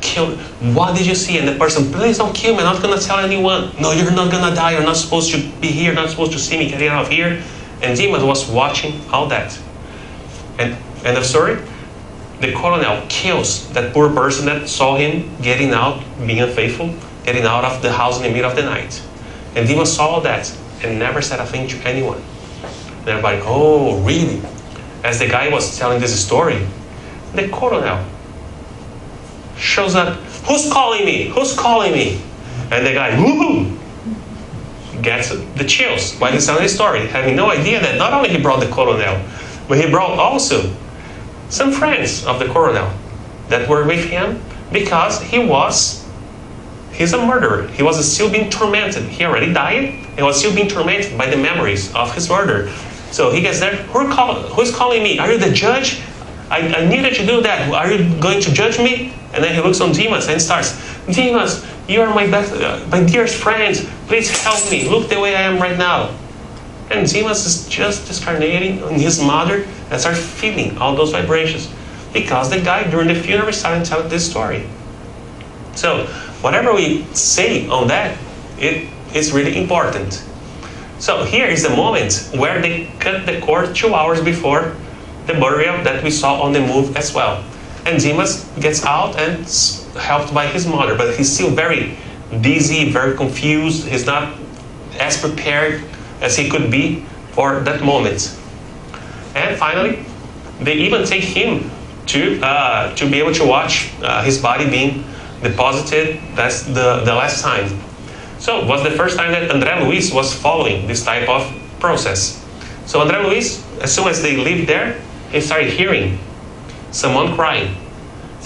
killed. What did you see? And the person, please don't kill me. I'm not going to tell anyone. No, you're not going to die. You're not supposed to be here. You're not supposed to see me getting out of here. And Dimas was watching all that. And end of story. The colonel kills that poor person that saw him getting out, being unfaithful, getting out of the house in the middle of the night. And Dimas saw all that and never said a thing to anyone. And everybody, oh, really? As the guy was telling this story, the colonel shows up. Who's calling me? Who's calling me? And the guy, woohoo, gets the chills while he's telling the story, having no idea that not only he brought the colonel, but he brought also some friends of the colonel that were with him because he's a murderer. He was still being tormented. He already died and was still being tormented by the memories of his murder. So he gets there, who's calling me? Are you the judge? I needed to do that. Are you going to judge me? And then he looks on Dimas and starts, Dimas, you are my dearest friend. Please help me. Look the way I am right now. And Dimas is just discarnating on his mother and starts feeling all those vibrations. Because the guy during the funeral started telling this story. So whatever we say on that, it is really important. So here is the moment where they cut the cord 2 hours before the burial that we saw on the move as well. And Dimas gets out and helped by his mother, but he's still very dizzy, very confused. He's not as prepared as he could be for that moment. And finally, they even take him to be able to watch his body being deposited. That's the last time. So it was the first time that Andre Luiz was following this type of process. So Andre Luiz, as soon as they lived there, he started hearing someone crying.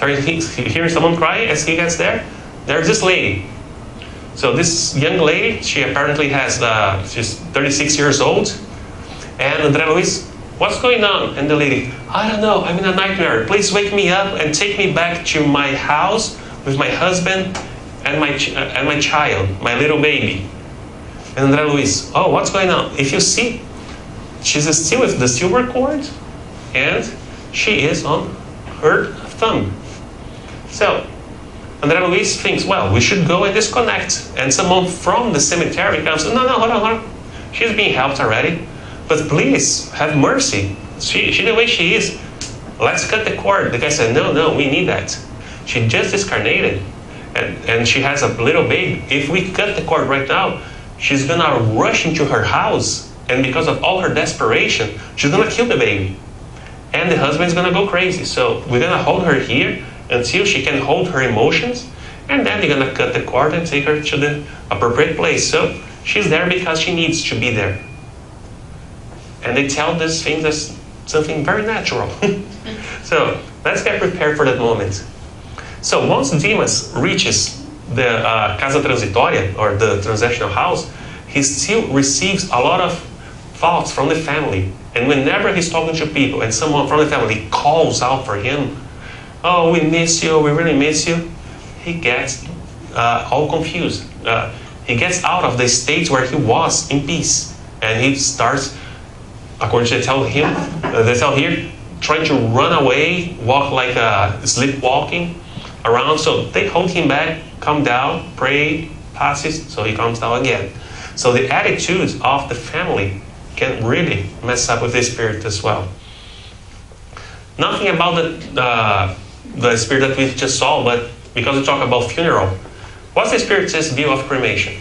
Hearing someone crying. As he gets there, there's this lady. So this young lady, she apparently has, she's 36 years old. And Andre Luiz, what's going on? And the lady, I don't know, I'm in a nightmare. Please wake me up and take me back to my house with my husband and my child, my little baby. And Andre Luiz, oh, what's going on? If you see, she's still with the silver cord and she is on her thumb. So Andre Luiz thinks, well, we should go and disconnect. And someone from the cemetery comes, no, hold on. She's being helped already. But please, have mercy. She the way she is. Let's cut the cord. The guy said, no, we need that. She just discarnated. And she has a little baby. If we cut the cord right now, she's going to rush into her house. And because of all her desperation, she's going to kill the baby. And the husband's going to go crazy. So we're going to hold her here until she can hold her emotions, and then they're going to cut the cord and take her to the appropriate place. So she's there because she needs to be there. And they tell this thing as something very natural. So let's get prepared for that moment. So once Dimas reaches the Casa Transitória, or the transactional house, he still receives a lot of thoughts from the family. And whenever he's talking to people and someone from the family calls out for him, oh, we miss you, we really miss you, he gets all confused. He gets out of the state where he was in peace. And he starts, according to they tell here, trying to run away, walk like sleepwalking around. So they hold him back, come down, pray, passes, so he comes down again. So the attitudes of the family can really mess up with the spirit as well. Nothing about the spirit that we just saw, but because we talk about funeral, what's the Spiritist view of cremation?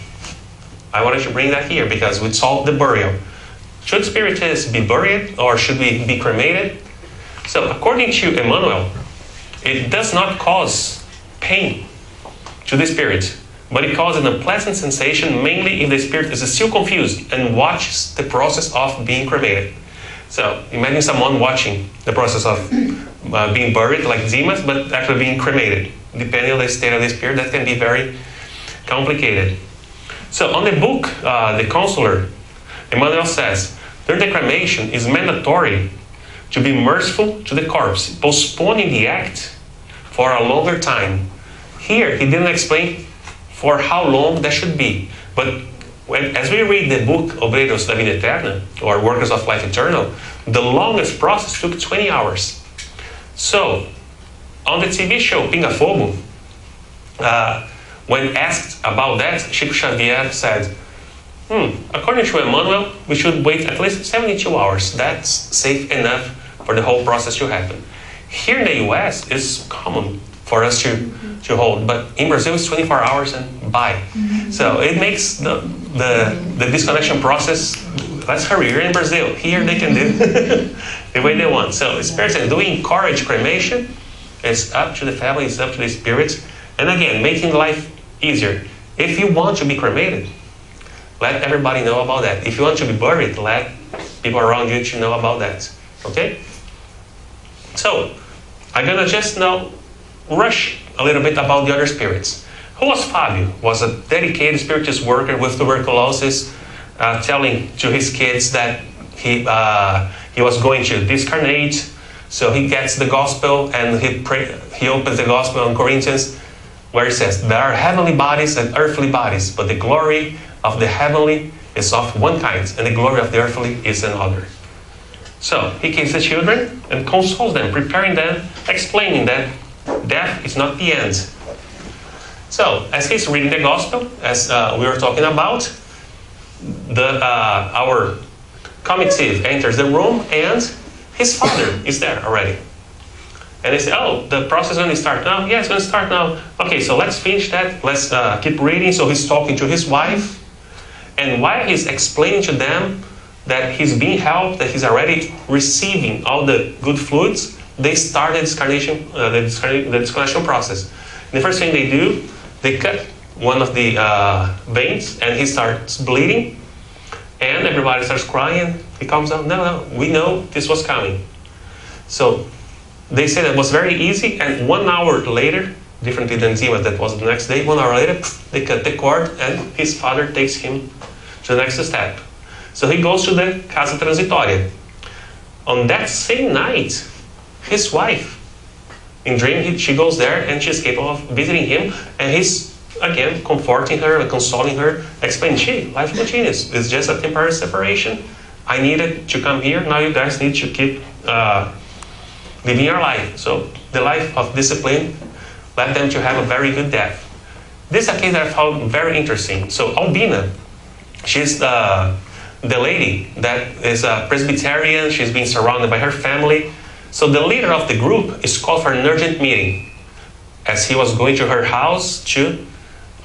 I wanted to bring that here because we saw the burial. Should Spiritists be buried or should we be cremated? So according to Emmanuel, it does not cause pain to the spirit, but it causes an unpleasant sensation, mainly if the spirit is still confused and watches the process of being cremated. So imagine someone watching the process of being buried like Dimas, but actually being cremated. Depending on the state of the spirit, that can be very complicated. So on the book, The Counselor, Emmanuel says, during the cremation, it's mandatory to be merciful to the corpse, postponing the act for a longer time. Here, he didn't explain for how long that should be. But as we read the book Obreiros da Vida Eterna, or Workers of Life Eternal, the longest process took 20 hours. So, on the TV show Pinga Fogo, when asked about that, Chico Xavier said, according to Emmanuel, we should wait at least 72 hours. That's safe enough for the whole process to happen. Here in the US, it's common for us to hold, but in Brazil, it's 24 hours and bye. So it makes the disconnection process less hurry. You're in Brazil. Here they can do the way they want. So Spiritist, do we encourage cremation? It's up to the family, it's up to the spirits. And again, making life easier. If you want to be cremated, let everybody know about that. If you want to be buried, let people around you to know about that. Okay? So, I'm gonna just now rush a little bit about the other spirits. Who was Fabio? Was a dedicated spiritist worker with tuberculosis, telling to his kids that he was going to discarnate. So he gets the gospel and he opens the gospel in Corinthians, where he says, there are heavenly bodies and earthly bodies, but the glory of the heavenly is of one kind, and the glory of the earthly is another. So he keeps the children and consoles them, preparing them, explaining that death is not the end. So as he's reading the gospel, as we were talking about, our comitive enters the room, and his father is there already. And they say, oh, the process is going to start now? Yeah, it's going to start now. Okay, so let's finish that. Let's keep reading. So he's talking to his wife. And while he's explaining to them that he's being helped, that he's already receiving all the good fluids, they start the disconnection process. And the first thing they do, they cut one of the veins, and he starts bleeding. And everybody starts crying. He comes out, no, we know this was coming. So they say that was very easy, and 1 hour later, differently than Zima, that was the next day, 1 hour later, they cut the cord, and his father takes him to the next step. So he goes to the Casa Transitoria. On that same night, his wife, in dream, she goes there, and she's capable of visiting him, and he's, again, comforting her, consoling her, explaining, life continues. It's just a temporary separation. I needed to come here, now you guys need to keep living your life. So the life of discipline led them to have a very good death. This is a case that I found very interesting. So Albina, she's the lady that is a Presbyterian. She's being surrounded by her family. So the leader of the group is called for an urgent meeting as he was going to her house to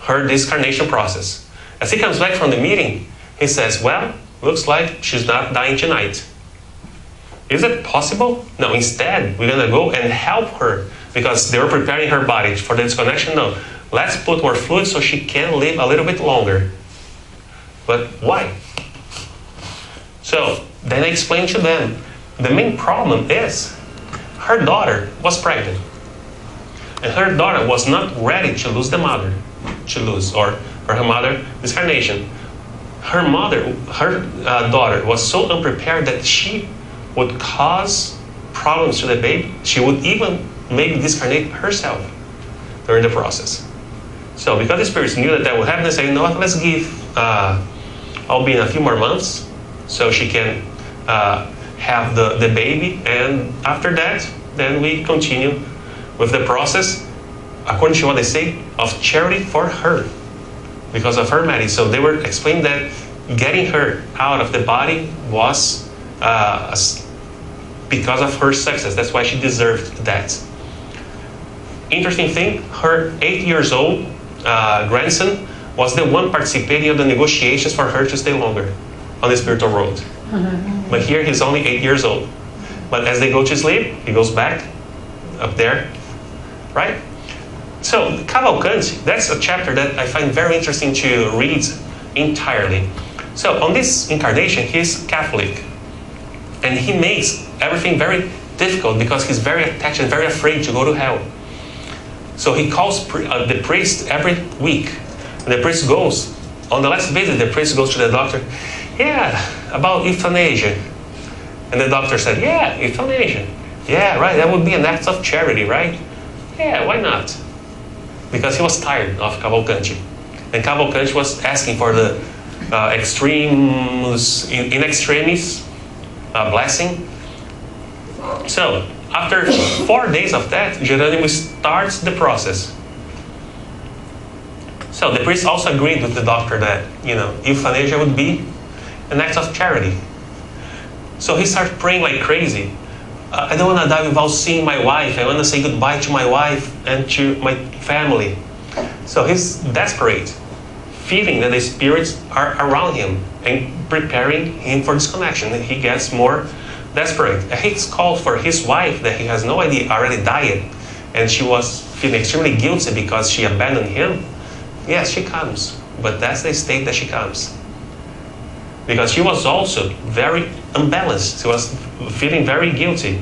her discarnation process. As he comes back from the meeting, he says, well, looks like she's not dying tonight. Is it possible? No, instead, we're going to go and help her because they were preparing her body for the disconnection. No, let's put more fluid so she can live a little bit longer. But why? So then I explained to them, the main problem is her daughter was pregnant. And her daughter was not ready to lose the mother, or her mother, discarnation. Her daughter was so unprepared that she would cause problems to the baby. She would even maybe discarnate herself during the process. So because the spirits knew that would happen, they said, you know what, let's give Albina a few more months so she can have the baby, and after that, then we continue with the process, according to what they say, of charity for her, because of her marriage. So they were explaining that getting her out of the body was because of her success. That's why she deserved that. Interesting thing, her 8 years old grandson was the one participating in the negotiations for her to stay longer on the spiritual road. But here he's only 8 years old. But as they go to sleep, he goes back up there, right? So Cavalcante, that's a chapter that I find very interesting to read entirely. So on this incarnation, he's Catholic. And he makes everything very difficult because he's very attached and very afraid to go to hell. So he calls the priest every week. And the priest goes On the last visit, the priest goes to the doctor, yeah, about euthanasia. And the doctor said, yeah, euthanasia. Yeah, right, that would be an act of charity, right? Yeah, why not? Because he was tired of Cavalcanti. And Cavalcanti was asking for the extremes, in extremis blessing. So, after 4 days of that, Geronimo starts the process. So the priest also agreed with the doctor that, euthanasia would be an act of charity. So he started praying like crazy. I don't want to die without seeing my wife. I want to say goodbye to my wife and to my family. So he's desperate, feeling that the spirits are around him and preparing him for this connection. And he gets more desperate. He calls for his wife that he has no idea already died, and she was feeling extremely guilty because she abandoned him. Yes, she comes, but that's the state that she comes. Because she was also very unbalanced. She was feeling very guilty.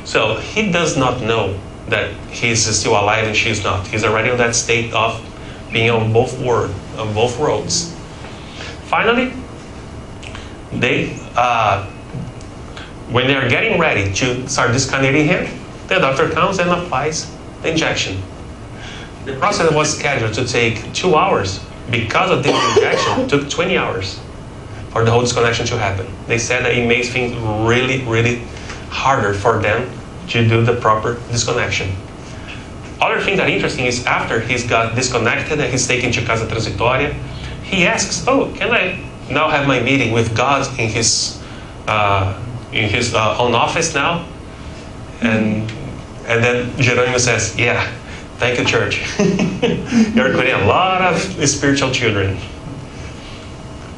So he does not know that he's still alive and she's not. He's already in that state of being on both worlds. Finally, when they are getting ready to start discarnating him, the doctor comes and applies the injection. The process was scheduled to take 2 hours. Because of this injection, it took 20 hours for the whole disconnection to happen. They said that it makes things really, really harder for them to do the proper disconnection. Other thing that interesting is after he's got disconnected and he's taken to Casa Transitoria, he asks, can I now have my meeting with God in his own office now? And then Geronimo says, yeah, thank you, Church. You're creating a lot of spiritual children.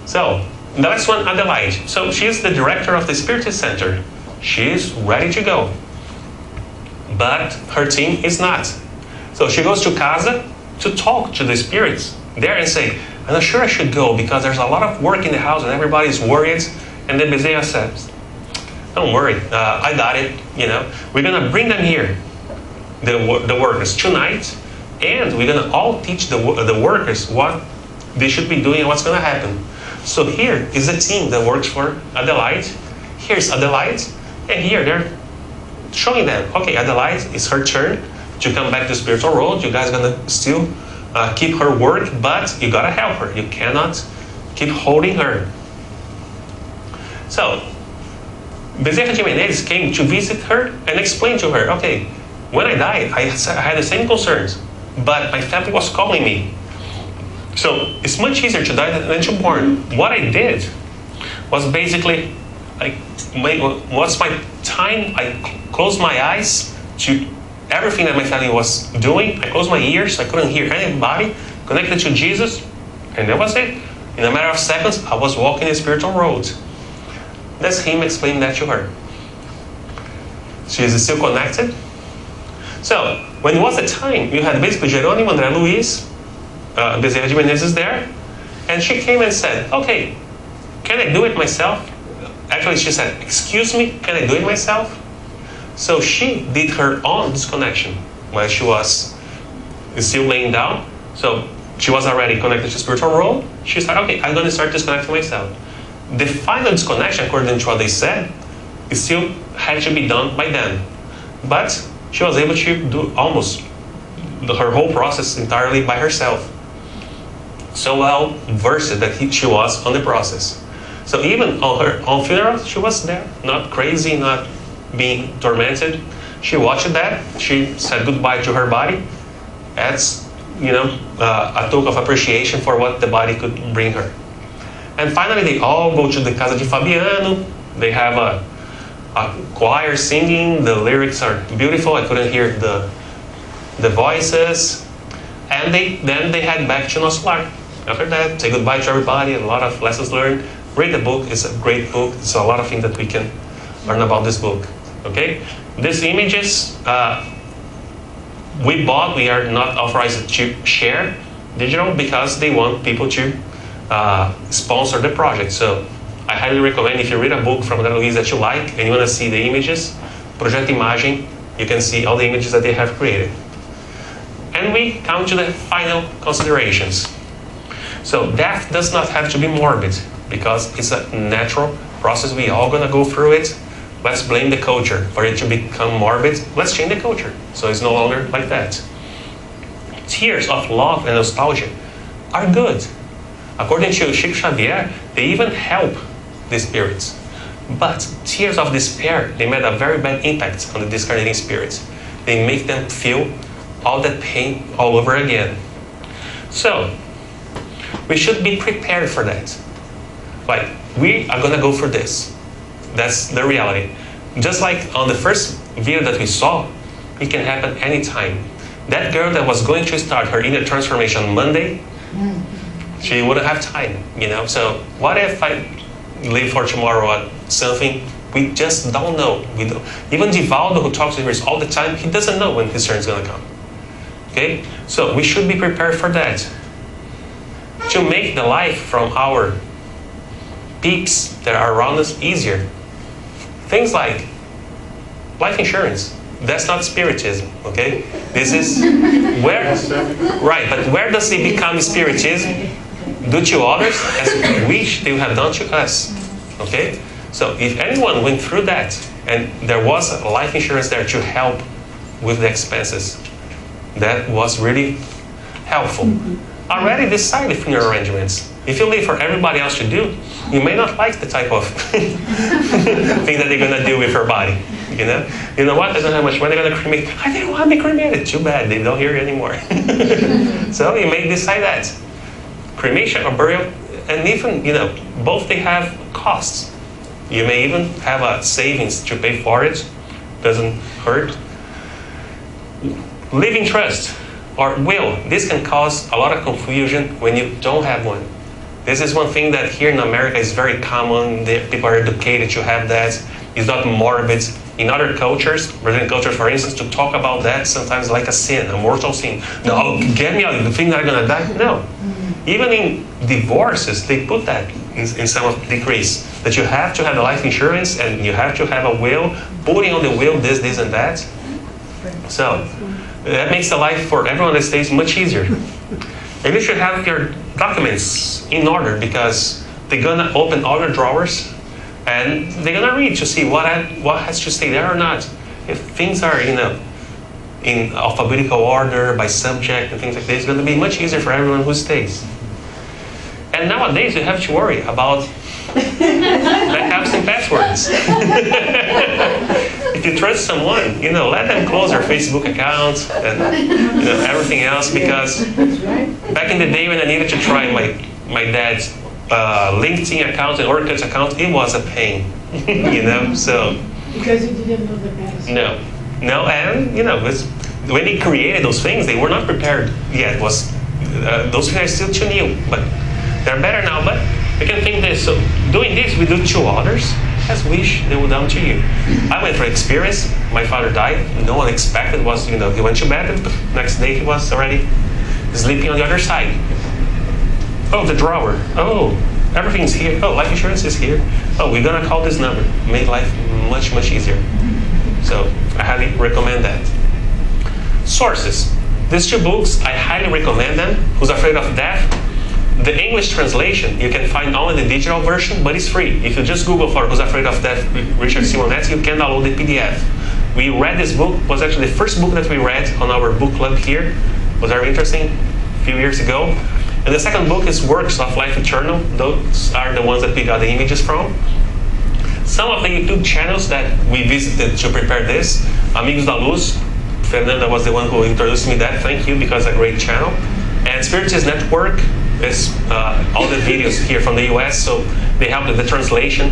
So, the next one, Adelaide. So, she's the director of the Spiritist Center. She's ready to go. But her team is not. So, she goes to Casa to talk to the spirits there and say, I'm not sure I should go because there's a lot of work in the house and everybody's worried. And then Bezerra says, don't worry, I got it. We're going to bring them here, the workers, tonight, and we're going to all teach the workers what they should be doing and what's going to happen. So here is a team that works for Adelaide. Here's Adelaide, and here they're showing them, okay, Adelaide, it's her turn to come back to the spiritual world. You guys are going to still keep her work, but you got to help her. You cannot keep holding her. So, Bezerra de Menezes came to visit her and explain to her, okay, when I died, I had the same concerns, but my family was calling me. So it's much easier to die than to born. What I did was basically, what's my time? I closed my eyes to everything that my family was doing. I closed my ears, I couldn't hear anybody, connected to Jesus, and that was it. In a matter of seconds, I was walking the spiritual road. That's him explaining that to her. She is still connected. So, when it was the time, you had basically Geronimo, Andre Luiz, Bezerra de Menezes there, and she came and said, okay, can I do it myself? Actually, she said, excuse me, can I do it myself? So she did her own disconnection while she was still laying down. So she was already connected to the spiritual world. She said, okay, I'm going to start disconnecting myself. The final disconnection, according to what they said, it still had to be done by them. But she was able to do almost her whole process entirely by herself. So well versed that she was on the process. So even on her own funeral, she was there, not crazy, not being tormented. She watched that. She said goodbye to her body as, a token of appreciation for what the body could bring her. And finally, they all go to the Casa de Fabiano. They have a choir singing. The lyrics are beautiful. I couldn't hear the voices. And then they head back to Nosso Lar. After that, say goodbye to everybody. A lot of lessons learned. Read the book. It's a great book. It's a lot of things that we can learn about this book. Okay? These images we bought. We are not authorized to share digital because they want people to sponsor the project. So I highly recommend, if you read a book from Andre Luiz that you like and you want to see the images, Projeto Imagem, you can see all the images that they have created. And we come to the final considerations. So death does not have to be morbid, because it's a natural process. We all gonna go through it. Let's blame the culture for it to become morbid. Let's change the culture so it's no longer like that. Tears of love and nostalgia are good. According to Chico Xavier, they even help the spirits. But tears of despair, they made a very bad impact on the discarnating spirits. They make them feel all that pain all over again. So, we should be prepared for that. Like, we are gonna go for this. That's the reality. Just like on the first video that we saw, it can happen anytime. That girl that was going to start her inner transformation Monday, she wouldn't have time, you know? So what if I live for tomorrow at something? We just don't know. We don't. Even Divaldo, who talks to us all the time, he doesn't know when his turn is gonna come. Okay? So we should be prepared for that. To make the life from our peeps that are around us easier. Things like life insurance. That's not spiritism, okay? This is where, right, but where does it become spiritism? Do to others as we wish they would have done to us, okay? So if anyone went through that and there was a life insurance there to help with the expenses, that was really helpful. Already decide the funeral arrangements. If you leave for everybody else to do, you may not like the type of thing that they're gonna do with her body. You know? You know what? I don't have much money, they're gonna cremate. I didn't want to be cremated. Too bad, they don't hear you anymore. So you may decide that. Cremation or burial, and even, you know, both they have costs. You may even have a savings to pay for it. Doesn't hurt. Living trust or will. This can cause a lot of confusion when you don't have one. This is one thing that here in America is very common. People are educated to have that. It's not morbid. In other cultures, Brazilian cultures, for instance, to talk about that sometimes like a sin, a mortal sin. No, get me out. You think that I'm gonna die? No. Even in divorces, they put that in some of the decrees that you have to have a life insurance and you have to have a will. Putting on the will this, and that. So that makes the life for everyone that stays much easier. And you should have your documents in order, because they're gonna open all your drawers and they're gonna read to see what has to stay there or not. If things are, you know, in alphabetical order by subject and things like this, it's gonna be much easier for everyone who stays. And nowadays you have to worry about backups and passwords. If you trust someone, you know, let them close their Facebook account and, you know, everything else, because back in the day when I needed to try my dad's LinkedIn account and Orkut account, it was a pain, you know. So because you didn't know the best. No, and you know, when they created those things, they were not prepared yet. Those things are still too new, but they're better now. But you can think this. So doing this, we do to others as wish they would done to you. I went through experience. My father died. No one expected. Was, you know, he went to bed, and the next day he was already sleeping on the other side. Oh, the drawer. Oh, everything's here. Oh, life insurance is here. Oh, we're gonna call this number. Made life much, much easier. So I highly recommend that. Sources. These two books, I highly recommend them. Who's Afraid of Death? The English translation, you can find only the digital version, but it's free. If you just Google for Who's Afraid of Death, Richard Simonetti, you can download the PDF. We read this book. It was actually the first book that we read on our book club here. It was very interesting a few years ago. And the second book is Works of Life Eternal. Those are the ones that we got the images from. Some of the YouTube channels that we visited to prepare this, Amigos da Luz, Fernanda was the one who introduced me that. Thank you, because it's a great channel. And Spiritist Network is all the videos here from the US, so they helped with the translation.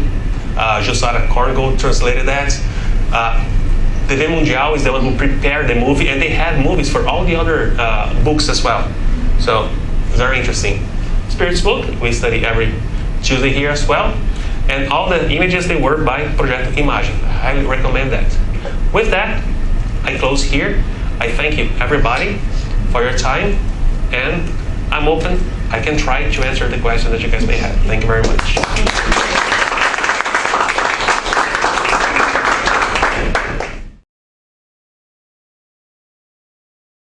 Josara Korngold translated that. TV Mundial is the one who prepared the movie, and they had movies for all the other books as well. So, very interesting. Spirits book, we study every Tuesday here as well. And all the images, they were by Projeto Imagem. I highly recommend that. With that, I close here. I thank you, everybody, for your time. And I'm open. I can try to answer the questions that you guys may have. Thank you very much.